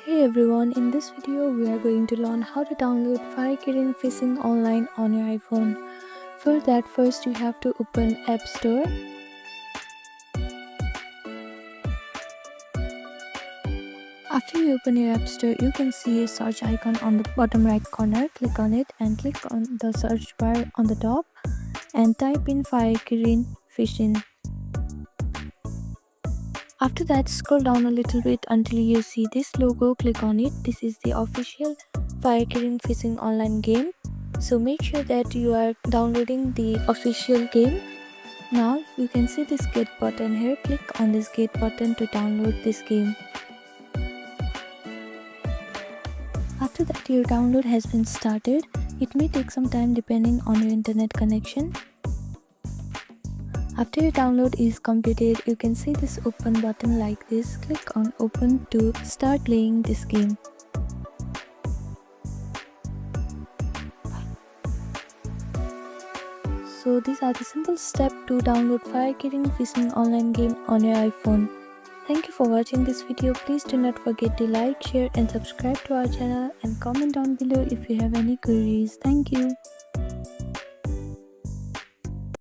Hey everyone, in this video we are going to learn how to download Kirin Fishing Online on your iPhone. For that, first you have to open App Store. After you open your App Store, you can see a search icon on the bottom right corner. Click on it and click on the search bar on the top and type in Kirin Fishing. After that, scroll down a little bit until you see this logo. Click on it. This is the official Kirin Fishing Online game. So make sure that you are downloading the official game. Now you can see this get button here. Click on this get button to download this game. After that, your download has been started. It may take some time depending on your internet connection. After your download is completed, you can see this open button like this. Click on open to start playing this game. So these are the simple steps to download Kirin Fishing Online game on your iPhone. Thank you for watching this video. Please do not forget to like, share and subscribe to our channel and comment down below if you have any queries. Thank you.